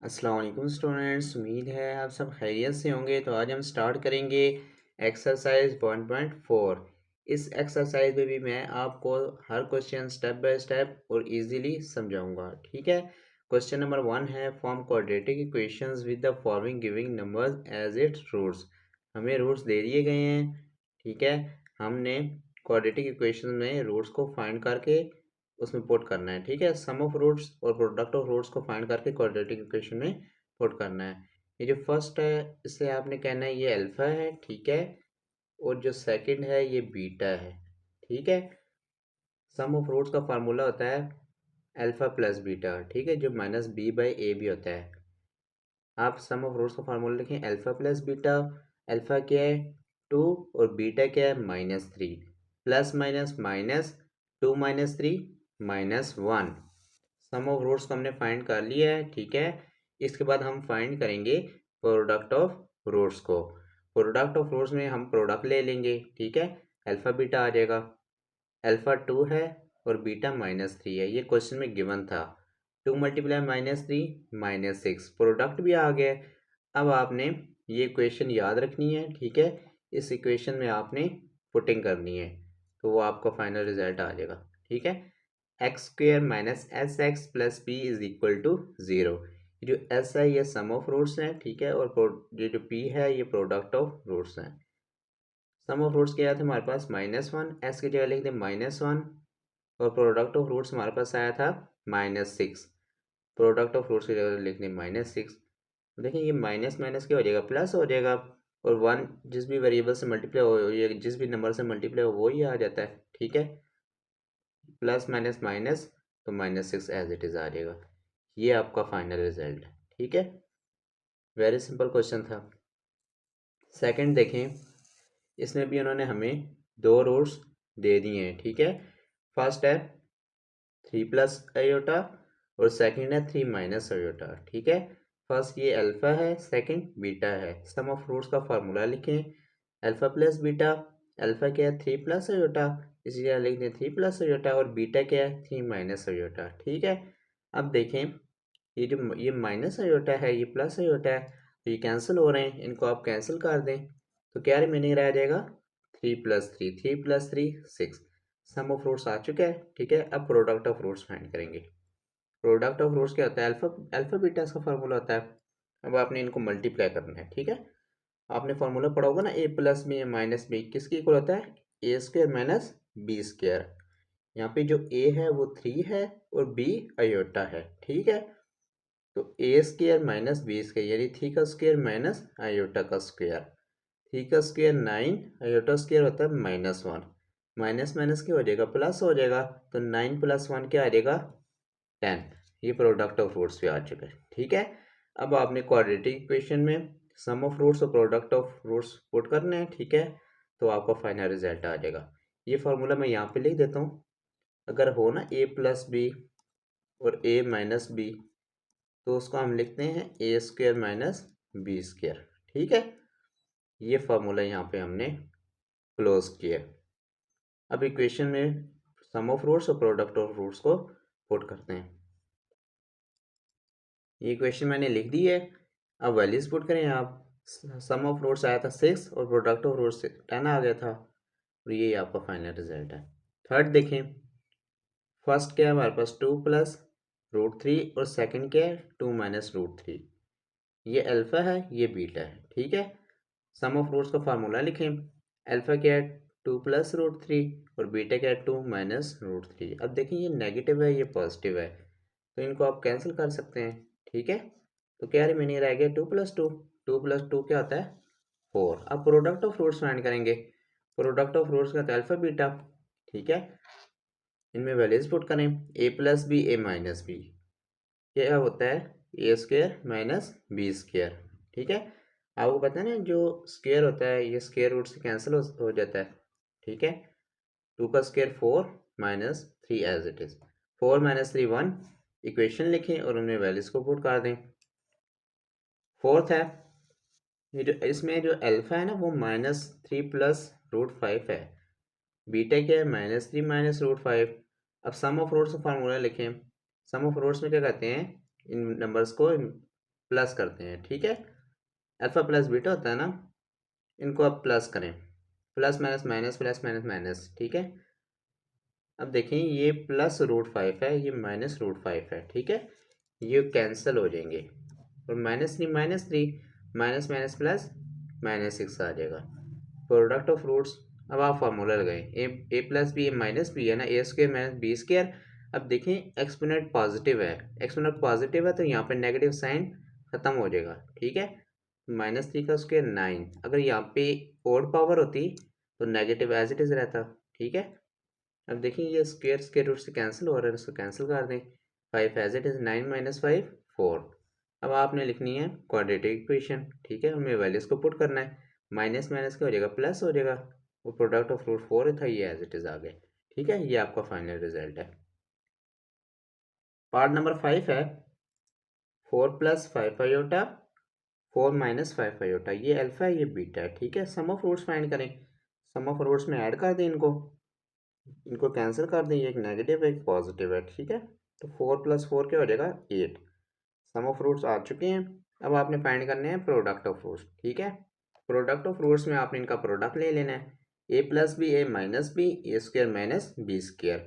अस्सलाम वालेकुम स्टूडेंट्स, उम्मीद है आप सब खैरियत से होंगे। तो आज हम स्टार्ट करेंगे एक्सरसाइज 1.4। इस एक्सरसाइज में भी मैं आपको हर क्वेश्चन स्टेप बाय स्टेप और इजीली समझाऊंगा। ठीक है। क्वेश्चन नंबर 1 है, form quadratic equations with the following giving numbers as its roots. हमें रूट्स दे दिए गए हैं। ठीक है। हमने क्वाड्रेटिक इक्वेशन में रूट्स को फाइंड करके उसमें पुट करना है। ठीक है। सम ऑफ रूट्स और प्रोडक्ट ऑफ रूट्स को फाइंड करके क्वाड्रेटिक इक्वेशन में पुट करना है। ये जो फर्स्ट है इससे आपने कहना है ये अल्फा है। ठीक है। और जो सेकंड है ये बीटा है। ठीक है। सम ऑफ रूट्स का फार्मूला होता है अल्फा प्लस बीटा। ठीक है। जो माइनस बी बाई ए भी होता है। आप सम ऑफ रूट्स का फार्मूला लिखें अल्फा प्लस बीटा। अल्फा क्या है 2 और बीटा क्या है -3। Plus minus minus 2 - 3 -1। Sum of roots को हमने फाइंड कर लिया है। ठीक है। इसके बाद हम फाइंड करेंगे प्रोडक्ट ऑफ रूट्स को। प्रोडक्ट ऑफ रूट्स में हम प्रोडक्ट ले लेंगे। ठीक है। अल्फा बीटा आ जाएगा। अल्फा 2 है और बीटा -3 है। ये क्वेश्चन में गिवन था। 2 × -3 -6। प्रोडक्ट भी आ गया। अब आपने ये इक्वेशन याद रखनी है। ठीक है। इस इक्वेशन में आपने पुटिंग करनी है तो वो आपका फाइनल रिजल्ट आ जाएगा। ठीक है। x² - sx + p = 0। ये जो s है ये सम ऑफ रूट्स है। ठीक है। और ये जो p है ये प्रोडक्ट ऑफ रूट्स है। सम ऑफ रूट्स क्या आया था हमारे पास -1। s की जगह लिख दें -1 और प्रोडक्ट ऑफ रूट्स हमारे पास आया था -6। प्रोडक्ट ऑफ रूट्स की जगह लिख दें -6। देखिए ये माइनस माइनस क्या हो जाएगा प्लस हो जाएगा। और 1 जिस भी वेरिएबल से मल्टीप्लाई हो या जिस भी नंबर से मल्टीप्लाई हो वो ही आ जाता है। ठीक है। प्लस माइनस माइनस तो -6 एज इट इज आ जाएगा। ये आपका फाइनल रिजल्ट है। ठीक है। वेरी सिंपल क्वेश्चन था। सेकंड देखें। इसमें भी उन्होंने हमें दो रूट्स दे दिए हैं। ठीक है। फर्स्ट है 3 + i और सेकंड है 3 - i। ठीक है। फर्स्ट ये अल्फा है, सेकंड बीटा है। सम ऑफ रूट्स का फार्मूला लिखें अल्फा प्लस बीटा। अल्फा क्या है 3 + i, इसी तरह लिख दें 3 + i। और बीटा क्या है 3 - i। ठीक है। अब देखें ये जो ये -i है ये +i है तो ये कैंसिल हो रहे हैं, इनको आप कैंसिल कर दें तो क्या रिमेनिंग रह जाएगा 3 + 3 6। सम ऑफ रूट्स आ चुका है। ठीक है। अब प्रोडक्ट ऑफ रूट्स फाइंड करेंगे। प्रोडक्ट ऑफ रूट्स क्या होता है अल्फा अल्फा बीटा इसका फार्मूला होता है। अब आपने इनको मल्टीप्लाई करना है। ठीक है। आपने फार्मूला पढ़ा होगा ना a + b -b किसके इक्वल होता है a² - b²। यहाँ पे जो a है वो 3 है और b i है। ठीक है। तो a² - b² यानी 3 का स्क्वायर -i का स्क्वायर 9 i² होता है -1। माइनस माइनस क्या हो जाएगा प्लस हो जाएगा। तो 9 + 1 क्या आ जाएगा 10। ये प्रोडक्ट ऑफ रूट्स पे आ चुका है। ठीक है। अब आपने क्वाड्रेटिक इक्वेशन में सम ऑफ रूट्स और प्रोडक्ट ऑफ रूट्स पुट करने हैं। ठीक है। तो आपका फाइनल रिजल्ट आ जाएगा। ये फार्मूला मैं यहाँ पे लिख देता हूँ। अगर हो ना a + b और a - b तो उसको हम लिखते हैं a² - b²। ठीक है। ये फार्मूला यहाँ पे हमने क्लोज किया। अब इक्वेशन में सम ऑफ रूट्स और प्रोडक्ट ऑफ रूट्स को पुट करते हैं। ये इक्वेशन मैंने लिख दी है। अब वैल्यूज पुट करें आप। सम ऑफ रूट्स आया था 6 और प्रोडक्ट ऑफ रूट्स 10 आ गया था और ये आपका फाइनल रिजल्ट है। थर्ड देखें। फर्स्ट क्या है हमारे पास 2 + √3 और सेकंड क्या है 2 - √3। ये अल्फा है ये बीटा है। ठीक है। सम ऑफ रूट्स का फार्मूला लिखें अल्फा क्या है 2 + √3 और बीटा क्या है 2 - √3। अब देखें ये नेगेटिव है ये पॉजिटिव है तो इनको आप कैंसिल कर सकते हैं। ठीक है। तो क्या रिमेनिंग रह गया 2 + 2। 2 + 2 क्या होता है 4। अब प्रोडक्ट ऑफ रूट्स फाइंड करेंगे। प्रोडक्ट ऑफ रूट्स का अल्फा बीटा। ठीक है। इनमें वैल्यूज पुट करें a + b a - b क्या होता है a² - b²। ठीक है। आपको पता है ना जो स्क्वायर होता है ये स्क्वायर रूट से कैंसिल हो जाता है। ठीक है। 2 का square 4 - 3 as it is 4 - 3 1। Equation लिखें और उनमें वैल्यूज को पुट कर दें। फोर्थ है ये जो इसमें जो अल्फा है ना वो -3 + √5 है। बीटा क्या है -3 - √5। अब सम ऑफ रूट्स का फार्मूला लिखें। सम ऑफ रूट्स में क्या कहते हैं इन नंबर्स को प्लस करते हैं, ठीक है। अल्फ़ा प्लस बीटा होता है ना, इनको आप प्लस करें, plus minus minus plus minus minus, ठीक है। अब देखें ये प्लस रूट फाइव है, ये माइनस रूट फाइव है, ठीक है। ये कैंसिल हो जाएंगे और minus three minus minus plus minus six आ जाएगा। प्रोडक्ट ऑफ रूट्स, अब आप फार्मूला लगाएं, A plus B, A minus B है ना, A square minus B square. अब देखें एक्सपोनेंट पॉजिटिव है, एक्सपोनेंट पॉजिटिव है तो यहाँ पे नेगेटिव साइन खत्म हो जाएगा, ठीक है। माइनस थ्री का स्क्वायर 9, अगर यहाँ पे ओड पावर होती तो नेगेटिव एज इट इज रहता, ठीक है। अब देखिए ये स्क्वायर स्क्वायर रूट से कैंसिल हो रहा है, इसको कैंसिल कर दें। 5 एज इट इज, 9 माइनस 5 4। अब आपने लिखनी है क्वाड्रेटिक इक्वेशन, ठीक है, हमें वैल्यूज को पुट करना है। माइनस माइनस क्या हो जाएगा, प्लस हो जाएगा। वो प्रोडक्ट ऑफ रूट 4 था, ये एज इट इज आ गया, ठीक है। ये आपका फाइनल रिजल्ट है। पार्ट नंबर 5 है 4 प्लस 5 आयोटा 4 माइनस 5 आयोटा। ये अल्फा है, ये बीटा है, ठीक है। सम ऑफ रूट्स फाइंड करें, सम ऑफ रूट्स में ऐड कर दें, इनको कैंसिल कर दें, ये एक नेगेटिव है एक पॉजिटिव है, ठीक है। तो 4 प्लस 4 क्या हो जाएगा 8। सम ऑफ रूट्स आ चुके हैं। अब आपने फाइंड करने हैं प्रोडक्ट ऑफ रूट्स, ठीक है। प्रोडक्ट ऑफ रूट्स में आपने इनका प्रोडक्ट ले लेना है, A plus B, A minus B, A square minus B square.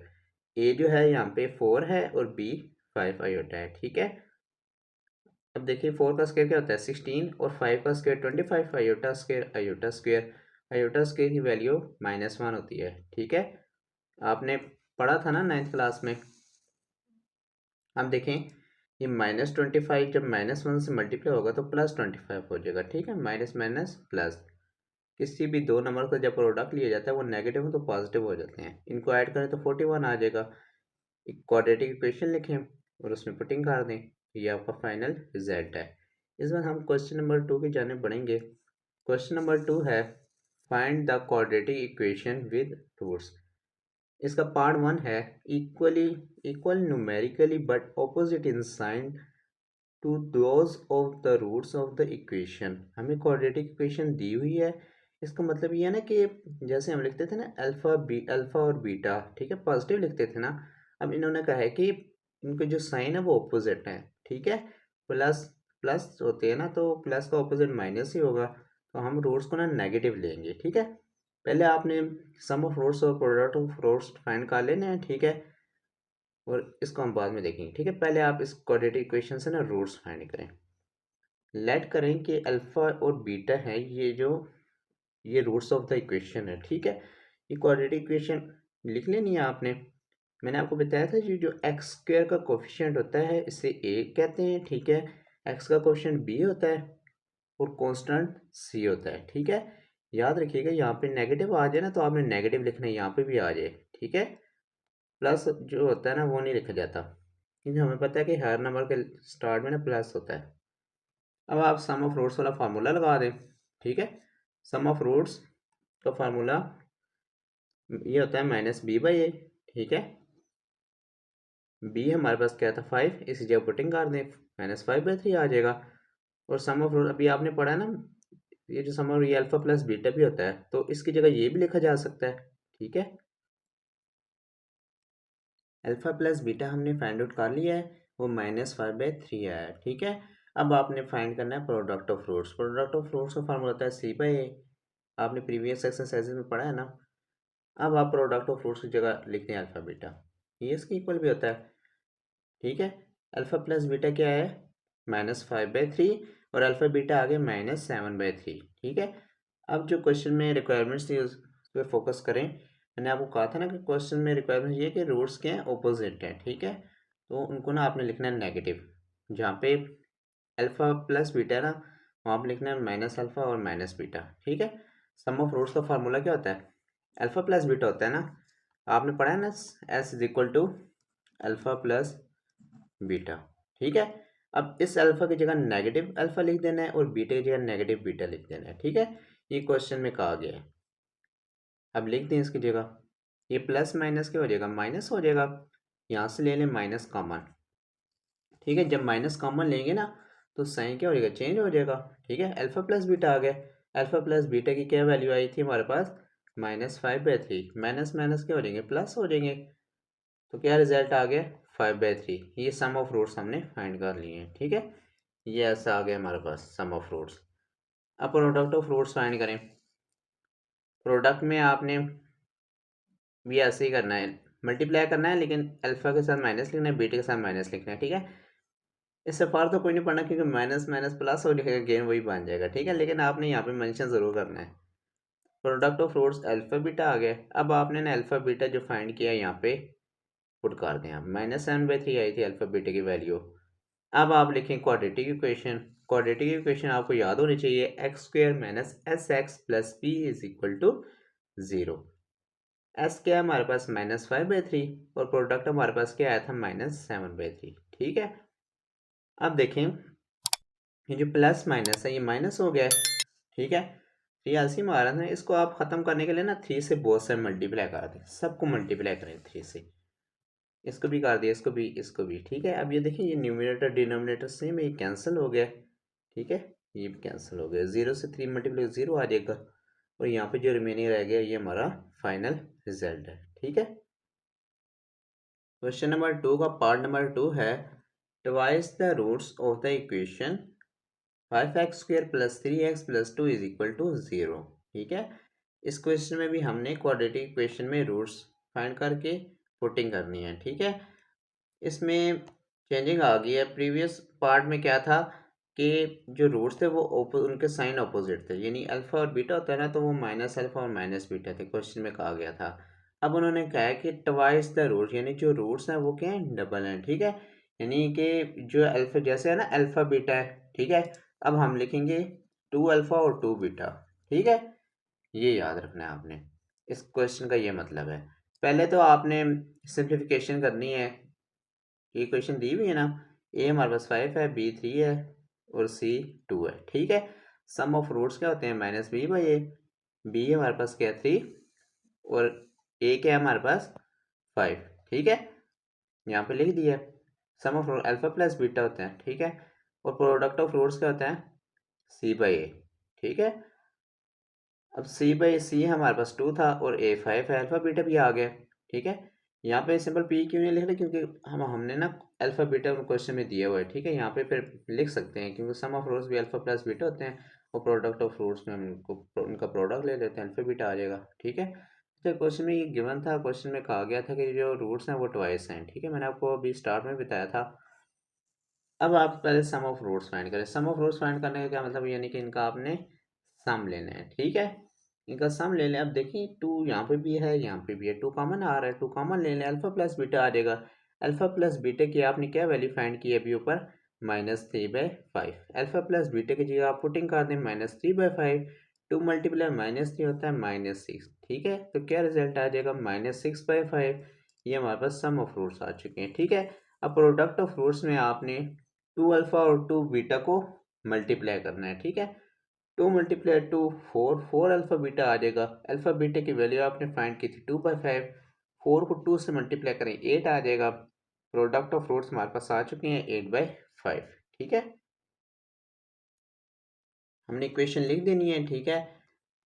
ए जो है यहाँ पे 4 है और बी 5 आयोटा है, ठीक है। अब देखिए 4 का स्क्वायर क्या होता है 16 और 5 का square 25। Iota square iota square, iota square की वैल्यू -1 होती है, ठीक है। आपने पढ़ा था ना 9th क्लास में। अब देखें ये -25 जब -1 से मल्टीप्लाई होगा तो +25 हो जाएगा, ठीक है। माइनस माइनस प्लस, किसी भी दो नंबर का जब प्रोडक्ट लिया जाता है वो नेगेटिव हो तो पॉजिटिव हो जाते हैं। इनको ऐड करें तो 41 आ जाएगा। एक क्वाड्रेटिक इक्वेशन लिखें और उसमें पुटिंग कर दें, ये आपका फाइनल रिजल्ट है। इस बार हम क्वेश्चन नंबर 2 की जाने बढ़ेंगे। क्वेश्चन नंबर 2 है find the quadratic equation with roots. इसका पार्ट 1 है equal numerically but opposite in sign to those of the roots of the equation. हमें क्वाड्रेटिक इक्वेशन दी हुई है, इसका मतलब ये है ना कि जैसे हम लिखते थे ना अल्फा और बीटा, ठीक है, पॉजिटिव लिखते थे ना। अब इन्होंने कहा है कि इनके जो साइन है वो ऑपोजिट है, ठीक है। प्लस प्लस होते हैं ना तो प्लस का ऑपोजिट माइनस ही होगा, तो हम रूट्स को ना नेगेटिव लेंगे, ठीक है। पहले आपने सम ऑफ रूट्स और प्रोडक्ट ऑफ रूट्स फाइंड कर लेने हैं, ठीक है, और इसको हम बाद में देखेंगे, ठीक है। पहले आप इस क्वाड्रेटिक इक्वेशन से ना रूट्स फाइंड करें। लेट करें कि अल्फा और बीटा है, ये रूट्स ऑफ द इक्वेशन है, ठीक है। ये क्वाड्रेटिक इक्वेशन लिख लेनी है आपने। मैंने आपको बताया था जो एक्स स्क्वायर का कोफिशिएंट होता है इसे ए कहते हैं, ठीक है। एक्स का कोफिशिएंट बी होता है और कांस्टेंट सी होता है, ठीक है। याद रखिएगा यहाँ पे नेगेटिव आ जाए ना तो आपने नेगेटिव लिखना है, यहाँ पे भी आ जाए, ठीक है। प्लस जो होता है ना वो नहीं लिखा जाता, क्योंकि हमें पता है कि हर नंबर के स्टार्ट में ना प्लस होता है। अब आप सम ऑफ रूट्स वाला फार्मूला लगा दें, ठीक है। सम ऑफ रूट्स का फार्मूला ये होता है -b/a, ठीक है। b हमारे पास क्या था 5, इसी जगह पुटिंग कर दें, -5/3 आ जाएगा। और सम ऑफ रूट अभी आपने पढ़ा ना, ये जो सम ऑफ ये अल्फा प्लस बीटा भी होता है तो इसकी जगह ये भी लिखा जा सकता है, ठीक है। अल्फा प्लस बीटा हमने फाइंड आउट कर लिया है, वो -5/3 आया है, ठीक है। अब आपने फाइंड करना है product of roots. Product of roots का फार्मूला होता है c/a, आपने प्रीवियस एक्सरसाइजेज में पढ़ा है ना। अब आप प्रोडक्ट ऑफ रूट्स की जगह लिखते हैं अल्फा बीटा, ये इसके इक्वल भी होता है, ठीक है। अल्फा प्लस बीटा क्या है -5/3 और अल्फा बीटा आ गया -7/3, ठीक है। अब जो क्वेश्चन में रिक्वायरमेंट्स थी उस पर फोकस करें। मैंने आपको कहा था ना कि क्वेश्चन में रिक्वायरमेंट ये है कि रूट्स के हैं ऑपोजिट है, ठीक है। तो उनको ना आपने लिखना है नेगेटिव, जहाँ पे अल्फा प्लस बीटा है ना वहाँ पर लिखना है माइनस अल्फा और माइनस बीटा, ठीक है। सम ऑफ रूट्स का फार्मूला क्या होता है अल्फा प्लस बीटा होता है ना, आपने पढ़ा है ना S = अल्फा प्लस बीटा, ठीक है। अब इस अल्फा की जगह नेगेटिव अल्फा लिख देना है और बीटा की जगह नेगेटिव बीटा लिख देना है, ठीक है। ये क्वेश्चन में कहा गया है। अब लिख दें इसकी जगह, ये प्लस माइनस क्या हो जाएगा माइनस हो जाएगा। यहाँ से ले लें माइनस कॉमन, ठीक है। जब माइनस कॉमन लेंगे ना तो साइन क्या हो जाएगा चेंज हो जाएगा, ठीक है। अल्फा प्लस बीटा आ गया। अल्फा प्लस बीटा की क्या वैल्यू आई थी हमारे पास -5/3, माइनस माइनस क्या हो जाएंगे प्लस हो जाएंगे, तो क्या रिजल्ट आ गया 5/3। ये सम ऑफ रूट्स हमने फाइंड कर लिए हैं, ठीक है। ये ऐसा आ गया हमारे पास सम ऑफ फ्रूट्स। अब प्रोडक्ट ऑफ फ्रूट्स फाइंड करें। प्रोडक्ट में आपने भी ऐसे ही करना है, मल्टीप्लाई करना है, लेकिन अल्फा के साथ माइनस लिखना है, बीटा के साथ माइनस लिखना है, ठीक है। इससे फार तो कोई नहीं पढ़ना, क्योंकि माइनस माइनस प्लस हो जाएगा, गेन वही बन जाएगा, ठीक है। लेकिन आपने यहाँ पे मेंशन ज़रूर करना है। Product of roots alpha beta आ गया। अब आपने ना अल्फा बीटा जो फाइंड किया यहाँ पे पुट कर दें आप। -7/3 आई थी अल्फा बीटा की वैल्यू। अब आप लिखें क्वाड्रेटिक इक्वेशन। क्वाड्रेटिक इक्वेशन आपको याद होनी चाहिए, x² - sx + p = 0। एस क्या है हमारे पास -5/3 और प्रोडक्ट हमारे पास क्या आया था -7/3, ठीक है। अब देखें ये जो प्लस माइनस है ये माइनस हो गया है, ठीक है। तो ये एलसीएम आ रहा था, इसको आप खत्म करने के लिए ना 3 से बहुत से मल्टीप्लाई कर दें, सबको मल्टीप्लाई करें 3 से। इसको भी कर दिया, इसको भी, ठीक है। अब ये देखिए ये न्यूमरेटर डिनोमिनेटर सेम है, ये कैंसिल हो गया, ठीक है। ये भी कैंसिल हो गया, 0 से 3 मल्टीप्लाई 0 आ जाएगा, और यहाँ पे जो रिमेनिंग रह गया ये हमारा फाइनल रिजल्ट है, ठीक है। क्वेश्चन नंबर 2 का पार्ट नंबर 2 है, twice the roots of the equation 5x² + 3x + 2 = 0, ठीक है। इस क्वेश्चन में भी हमने क्वाड्रेटिक इक्वेशन में रूट्स फाइंड करके पुटिंग करनी है, ठीक है। इसमें चेंजिंग आ गई है। प्रीवियस पार्ट में क्या था कि जो रूट्स थे वो उनके साइन अपोजिट थे, यानी अल्फा और बीटा होता है ना, तो वो माइनस अल्फा और माइनस बीटा थे, क्वेश्चन में कहा गया था। अब उन्होंने कहा है कि ट्वाइस द रूट, यानी जो रूट्स हैं वो क्या हैं, डबल हैं, ठीक है। यानी कि जो अल्फा जैसे है ना अल्फा बीटा है, ठीक है। अब हम लिखेंगे 2 अल्फा और 2 बीटा, ठीक है। ये याद रखना है आपने, इस क्वेश्चन का ये मतलब है। पहले तो आपने सिंप्लीफिकेशन करनी है। ये क्वेश्चन दी हुई है ना, ए हमारे पास 5 है, बी 3 है और सी 2 है, ठीक है। सम ऑफ रूट्स क्या होते हैं, -b/a। बी हमारे पास क्या है 3, और ए क्या है हमारे पास 5, ठीक है। यहाँ पे लिख दिया। सम ऑफ अल्फा प्लस बीटा होते हैं, ठीक है। और प्रोडक्ट ऑफ रूट्स क्या होता है, c/a, ठीक है। अब c/c हमारे पास 2 था और a 5 है, अल्फा बीटा भी आ गया, ठीक है। यहाँ पे सिंपल p क्यों नहीं लिख रहे, क्योंकि हमने ना अल्फा बीटा क्वेश्चन में दिया हुआ है, ठीक है। यहाँ पे फिर लिख सकते हैं, क्योंकि सम ऑफ रूट्स भी अल्फा प्लस बीटा होते हैं, और प्रोडक्ट ऑफ रूट्स में हम उनका प्रोडक्ट ले लेते हैं, अल्फा बीटा आ जाएगा, ठीक है। तो क्वेश्चन में ये गिवन था, क्वेश्चन में कहा गया था कि जो रूट्स हैं वो ट्वाइस हैं, ठीक है। मैंने आपको अभी स्टार्ट में बताया था। अब आप पहले सम ऑफ रूट्स फाइंड करें। सम ऑफ रूट्स फाइंड करने का क्या मतलब, यानी कि इनका आपने सम लेना है, ठीक है। इनका सम ले लें। अब देखिए 2 यहाँ पे भी है, यहाँ पे भी है, 2 कॉमन आ रहा है, 2 कॉमन ले लें, अल्फा प्लस बीटा आ जाएगा। अल्फा प्लस बीटा की आपने क्या वैल्यू फाइंड की है अभी ऊपर, -3/5। अल्फा प्लस बीटा की जगह आप पुटिंग कर दें -3/5, 2 मल्टीप्लाई -3 होता है -6, ठीक है। तो क्या रिजल्ट आ जाएगा, -6/5। ये हमारे पास सम ऑफ रूट्स आ चुके हैं, ठीक है। अब प्रोडक्ट ऑफ रूट्स में आपने 2 अल्फा और 2 बीटा को मल्टीप्लाई करना है, ठीक है। 2 × 2 4, 4 अल्फा बीटा आ जाएगा। अल्फा बीटा की वैल्यू आपने फाइंड की थी 2/5, 4 को 2 से मल्टीप्लाई करें 8 आ जाएगा। प्रोडक्ट ऑफ रूट्स हमारे पास आ चुके हैं 8/5, ठीक है। हमने इक्वेशन लिख देनी है, ठीक है।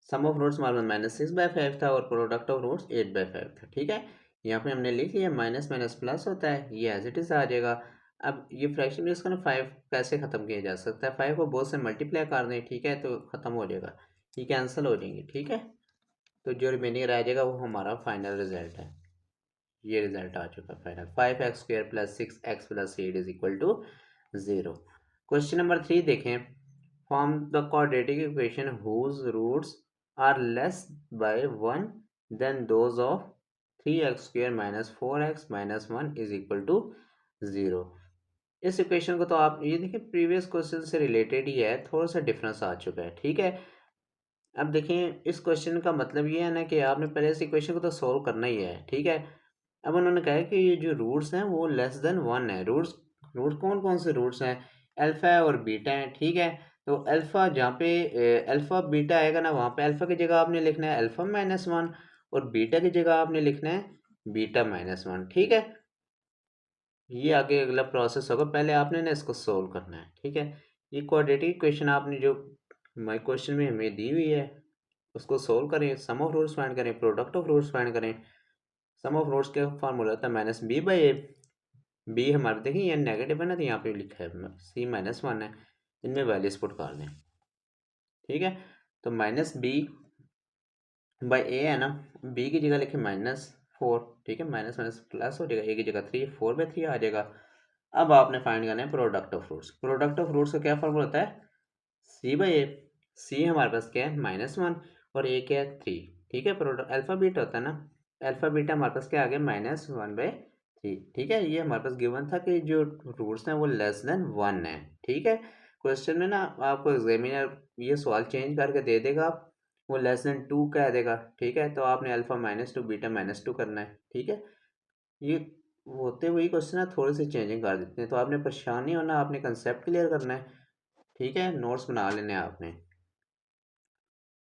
सम ऑफ रूट्स हमारे पास -6/5 था और प्रोडक्ट ऑफ रूट्स 8/5 था, ठीक है। यहाँ पे हमने लिख लिया, माइनस माइनस प्लस होता है, ये एज इट इज आ जाएगा। अब ये फ्रैक्शन में इसका ना 5 कैसे खत्म किया जा सकता है, 5 को बहुत से मल्टीप्लाई कर दें, ठीक है, तो खत्म हो जाएगा, ये कैंसिल हो जाएंगे, ठीक है। तो जो रिमेनिंग रह जाएगा वो हमारा फाइनल रिजल्ट है। ये रिजल्ट आ चुका है final, 5x² + 6x + 8 = 0। Question number 3 देखें, form the quadratic equation whose roots are less by 1 then those of 3x² - 4x - 1 = 0। इस इक्वेशन को तो आप ये देखिए प्रीवियस क्वेश्चन से रिलेटेड ही है, थोड़ा सा डिफरेंस आ चुका है, ठीक है। अब देखें इस क्वेश्चन का मतलब ये है ना कि आपने पहले इस इक्वेशन को तो सोल्व करना ही है, ठीक है। अब उन्होंने कहा है कि ये जो रूट्स हैं वो लेस देन 1 है। रूट्स कौन कौन से रूट्स हैं, अल्फा है और बीटा है, ठीक है। तो अल्फा जहाँ पे अल्फा बीटा आएगा ना, वहाँ पे अल्फा की जगह आपने लिखना है अल्फा-1 और बीटा की जगह आपने लिखना है बीटा-1, ठीक है। ये आगे अगला प्रोसेस होगा, पहले आपने ना इसको सोल्व करना है, ठीक है। ये क्वाड्रेटिक इक्वेशन आपने जो हमारे क्वेश्चन में हमें दी हुई है उसको सोल्व करें, सम ऑफ रूट्स फाइंड करें, प्रोडक्ट ऑफ रूट्स फाइंड करें। सम ऑफ रूट्स का फार्मूला होता है -b/a। बी हमारे देखिए ये नेगेटिव है ना, तो यहाँ पे लिखा है C-1 है, इनमें वैल्यूज पुट कर दें। ठीक है, तो माइनस बी बाई ए है ना, बी की जगह लिखे -4। ठीक है, माइनस माइनस प्लस हो जाएगा, ए की जगह 3, 4/3 आ जाएगा। अब आपने फाइंड करना है product of roots. Product of roots का क्या फॉर्मूला होता है, C/A। सी हमारे पास क्या है -1 और ए क्या है 3। ठीक है, प्रोडक्ट अल्फा बीटा होता है ना, अल्फा बीटा हमारे पास क्या आ गया -1/3। ठीक है, ये हमारे पास गिवन था कि जो रूट्स हैं वो लेस देन 1 है। ठीक है, क्वेश्चन में ना आपको एग्जामिनर ये सवाल चेंज करके दे देगा, वो लेस देन 2 कह देगा। ठीक है, तो आपने अल्फा -2 बीटा -2 करना है। ठीक है, ये होते हुए क्वेश्चन है थोड़ी सी चेंजिंग कर देते हैं, तो आपने परेशान नहीं होना, आपने कंसेप्ट क्लियर करना है। ठीक है, नोट्स बना लेने हैं आपने।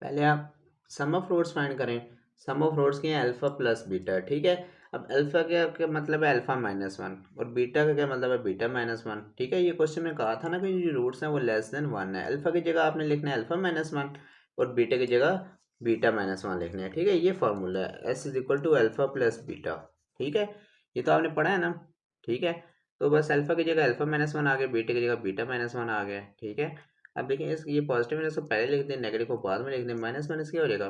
पहले आप सम ऑफ रूट्स फाइंड करें। सम ऑफ रूट्स के हैं अल्फा प्लस बीटा। ठीक है, अब अल्फा क्या मतलब है अल्फा-1 और बीटा का क्या मतलब है बीटा-1। ठीक है, ये क्वेश्चन में कहा था ना कि जो रूट्स हैं वो लेस देन 1 है। अल्फा की जगह आपने लिखना है अल्फा-1 और बीटा की जगह बीटा-1 लिखना है। ठीक है, ये फॉर्मूला है S is equal to alpha plus beta. ठीक है, ये तो आपने पढ़ा है ना। ठीक है, तो बस अल्फा की जगह अल्फा-1 आ गया, बीटा की जगह बीटा-1 आ गया। ठीक है, अब देखिए इस ये पॉजिटिव है, इसको पहले लिख दें, नेगेटिव को बाद में लिख दें, माइनस माइनस क्या हो जाएगा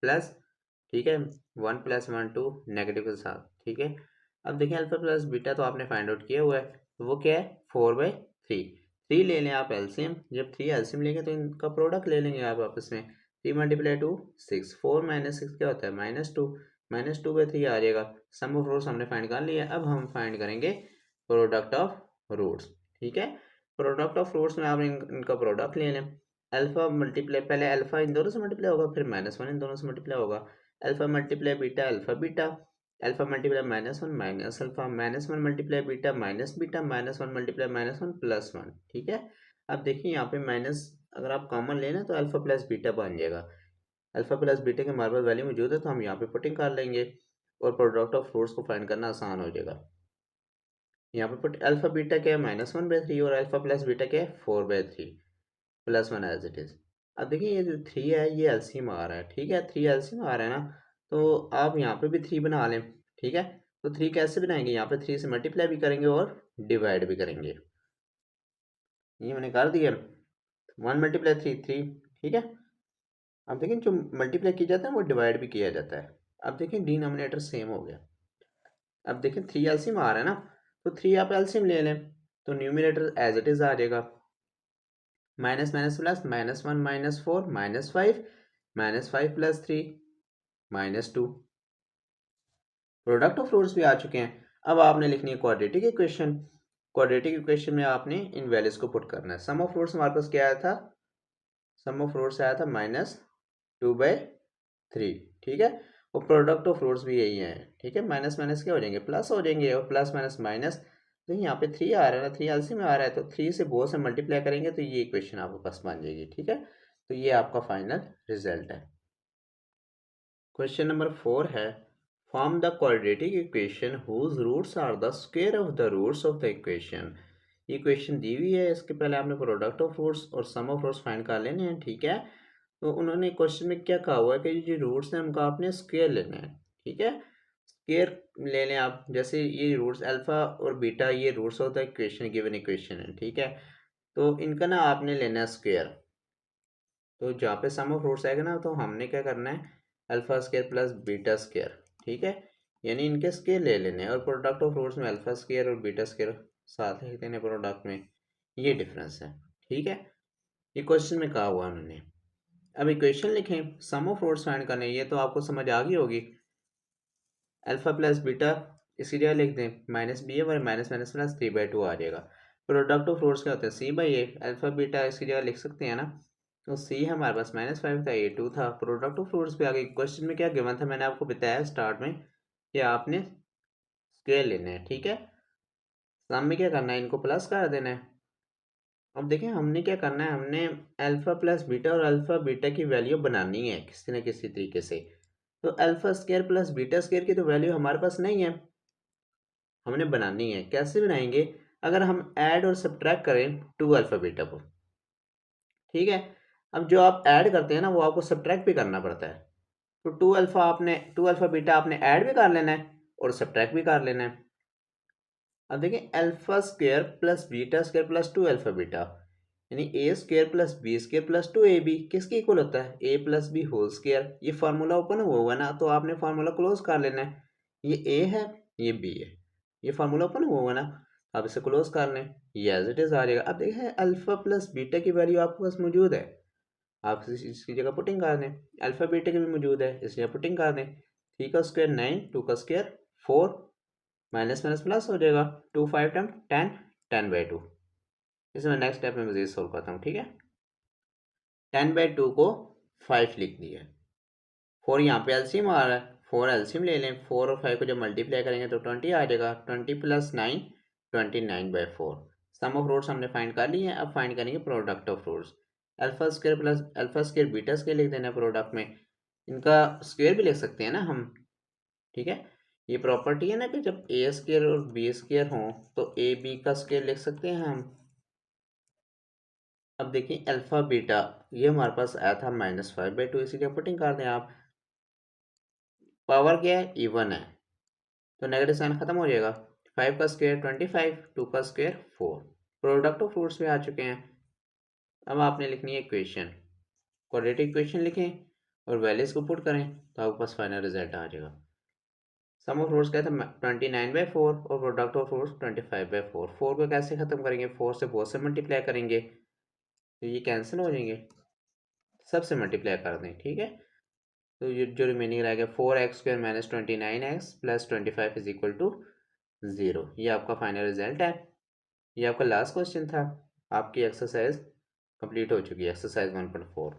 प्लस। ठीक है, 1 + 1 2 नेगेटिव के साथ। ठीक है, अब देखिए अल्फा प्लस बीटा तो आपने फाइंड आउट किया हुआ है, तो वो क्या है 4/3। 3 ले लें आप एलसीएम, जब 3 एलसीएम लेंगे तो इनका प्रोडक्ट ले लेंगे आप आपस में। 3 × 2 6, 4 - 6 क्या होता है -2, -2/3 आ जाएगा। सम ऑफ रूट्स हमने फाइंड कर लिया, अब हम फाइंड करेंगे प्रोडक्ट ऑफ रूट्स। ठीक है, प्रोडक्ट ऑफ रूट्स में आप इनका प्रोडक्ट ले लें। अल्फा मल्टीप्लाई, पहले अल्फा इन दोनों से मल्टीप्लाई होगा, फिर -1 इन दोनों से मल्टीप्लाई होगा। Alpha multiply beta alpha beta, alpha multiply -1 minus alpha, -1 multiply beta minus beta, -1 multiply -1 +1। ठीक है, अब देखिए यहाँ पे माइनस अगर आप कॉमन लेना तो अल्फा प्लस बीटा बन जाएगा। अल्फा प्लस बीटा के हमारे पास वैल्यू मौजूद है, तो हम यहाँ पे पुटिंग कर लेंगे और प्रोडक्ट ऑफ रूट्स को फाइंड करना आसान हो जाएगा। यहाँ पे पुट अल्फा बीटा क्या है -1/3 और अल्फा प्लस बीटा क्या है 4/3 +1 एज इट इज। अब देखिए ये जो 3 है ये एलसीएम आ रहा है। ठीक है, 3 एलसीएम आ रहा है ना, तो आप यहाँ पे भी 3 बना लें। ठीक है, तो 3 कैसे बनाएंगे, यहाँ पे 3 से मल्टीप्लाई भी करेंगे और डिवाइड भी करेंगे। ये मैंने कर दिया, 1 × 3 3। ठीक है, अब देखिए जो मल्टीप्लाई किया जाता है वो डिवाइड भी किया जाता है। अब देखिए डिनोमिनेटर सेम हो गया। अब देखिए 3 एलसीएम आ रहा है ना, तो 3 आप एलसीएम ले लें, तो न्यूमिनेटर एज इट इज आ जाएगा। Minus minus plus -1 -4 -5 -5 + 3 -2। Product of roots भी आ चुके हैं। अब आपने लिखनी है क्वाड्रेटिक इक्वेशन। क्वाड्रेटिक इक्वेशन में आपने इन वैल्यूज को पुट करना है। सम ऑफ रूट्स हमारे पास क्या आया था, सम ऑफ रूट्स आया था -2/3। ठीक है, और प्रोडक्ट ऑफ रूट्स भी यही है। ठीक है, माइनस माइनस क्या हो जाएंगे प्लस हो जाएंगे, और प्लस माइनस माइनस। तो यहाँ पे 3 आ रहा है ना, 3 एलसीएम में आ रहा है, तो 3 से बहुत से मल्टीप्लाई करेंगे तो ये इक्वेशन आपके पास बन जाएगी। ठीक है, तो ये आपका फाइनल रिजल्ट है। क्वेश्चन नंबर 4 है, form the quadratic equation whose roots are the square of the roots of the equation. Equation दी हुई है, इसके पहले आपने प्रोडक्ट ऑफ रूट्स और सम ऑफ रूट्स फाइंड कर लेने हैं। ठीक है, तो उन्होंने क्वेश्चन में क्या कहा हुआ है कि जो रूट्स हैं उनका आपने स्क्वायर लेना है। ठीक है, स्क्वायर ले लें आप, जैसे ये रूट्स अल्फा और बीटा ये roots of the equation given equation है। ठीक है, तो इनका ना आपने लेना है स्क्वायर। तो जहाँ पे सम ऑफ रूट्स आएगा ना, तो हमने क्या करना है alpha square plus beta square. ठीक है, यानी इनके स्क्वायर ले लेने हैं, और प्रोडक्ट ऑफ रूट्स में अल्फा स्क्वायर और बीटा स्क्वायर साथ लिख देने प्रोडक्ट में, ये डिफरेंस है। ठीक है, ये क्वेश्चन में कहा हुआ उन्होंने। अब इक्वेशन लिखें, सम ऑफ रूट्स फाइंड करने, ये तो आपको समझ आ गई होगी। अल्फा प्लस बीटा इसकी जगह लिख दें -b और माइनस माइनस प्लस 3/2 आ जाएगा। प्रोडक्ट ऑफ रूट्स क्या होते हैं C/A, अल्फा बीटा इसकी जगह लिख सकते हैं ना, तो C हमारे पास -5 था, ये 2 था। प्रोडक्ट ऑफ रूट्स पे आ गई। क्वेश्चन में क्या गिवन था, मैंने आपको बताया स्टार्ट में कि आपने स्क्वायर लेना है। ठीक है, सम में क्या करना है, इनको प्लस कर देना है। अब देखें हमने क्या करना है, हमने अल्फा प्लस बीटा और अल्फा बीटा की वैल्यू बनानी है किसी न किसी तरीके से। तो alpha square plus beta square की तो वैल्यू हमारे पास नहीं है, हमने बनानी है। कैसे बनाएंगे, अगर हम ऐड और सब्ट्रैक्ट करें 2 अल्फा बीटा को। ठीक है, अब जो आप ऐड करते हैं ना वो आपको सब्ट्रैक्ट भी करना पड़ता है। तो 2 अल्फा बीटा आपने ऐड भी कर लेना है और सब्ट्रैक्ट भी कर लेना है। अब देखिए alpha square plus beta square plus 2 alpha beta, यानी A square plus B square plus 2 A B किसके इक्वल होता है, A plus B whole square. ये फार्मूला ओपन हुआ हुआ ना, तो आपने फार्मूला क्लोज कर लेना है। ये ए है, ये बी है, ये फार्मूला ओपन हुआ हुआ ना, आप इसे क्लोज कर लें, ये एज इट इज आ जाएगा। अब देखिए अल्फा प्लस बीटा की वैल्यू आपके पास मौजूद है, आप इसकी जगह पुटिंग कर दें। अल्फा बीटा की भी मौजूद है, इसलिए पुटिंग कर दें। 3 का स्क्वायर 9, 2 का स्क्वायर 4, माइनस माइनस प्लस हो जाएगा, 2 5 टाइम 10, 10/2। इसमें नेक्स्ट स्टेप में मजीद सोल्व करता हूँ, ठीक है। 10/2 को 5 लिख दिया, 4 यहाँ पे एलसीएम आ रहा है, 4 एलसीएम ले लें। 4 और 5 को जब मल्टीप्लाई करेंगे तो 20 आ जाएगा, 20 प्लस 9 29/4। सम ऑफ रूट्स हमने फाइंड कर लिए हैं, अब फाइंड करेंगे product of roots. Alpha square plus alpha square beta square लिख देना प्रोडक्ट में, इनका स्क्वायर भी लिख सकते हैं ना हम, ठीक है। ये प्रॉपर्टी है ना कि जब ए स्क्वायर और बी स्क्वायर हों तो ए बी का स्क्वायर लिख सकते हैं हम। अब देखिए अल्फा बीटा ये हमारे पास आया था -5/2, इसीलिए पुटिंग कर दें आप। पावर क्या है, इवन है, तो नेगेटिव साइन खत्म हो जाएगा। 5 का स्क्वायर 25, 2 का स्क्वायर 4। प्रोडक्ट ऑफ रूट्स पे आ चुके हैं। अब आपने लिखनी है इक्वेशन, क्वाड्रेटिक इक्वेशन लिखें और वैल्यूज को पुट करें तो आपके पास फाइनल रिजल्ट आ जाएगा। सम ऑफ रूट्स कहते हैं 29/4 और प्रोडक्ट ऑफ रूट्स 25/4। 4 को कैसे खत्म करेंगे, 4 से बहुत से मल्टीप्लाई करेंगे तो ये कैंसिल हो जाएंगे, सबसे मल्टीप्लाई कर दें, ठीक है। तो ये जो रिमेनिंग रह गया 4x² - 29x + 25 = 0। ये आपका फाइनल रिजल्ट है। ये आपका लास्ट क्वेश्चन था, आपकी एक्सरसाइज कंप्लीट हो चुकी है, एक्सरसाइज 1.4।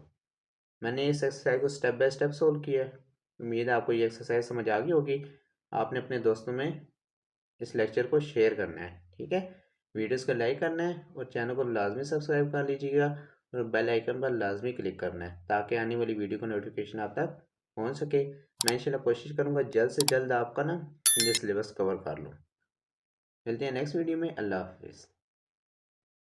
मैंने इस एक्सरसाइज को स्टेप बाय स्टेप सोल्व किया है। उम्मीद है आपको ये एक्सरसाइज समझ आ गई होगी। आपने अपने दोस्तों में इस लेक्चर को शेयर करना है, ठीक है। वीडियोस को लाइक करना है और चैनल को लाजमी सब्सक्राइब कर लीजिएगा और बेल आइकन पर लाजमी क्लिक करना है ताकि आने वाली वीडियो का नोटिफिकेशन आप तक पहुंच सके। मैं इंशाल्लाह कोशिश करूंगा जल्द से जल्द आपका ना ये सिलेबस कवर कर लूँ। मिलते हैं नेक्स्ट वीडियो में। अल्लाह हाफिज़।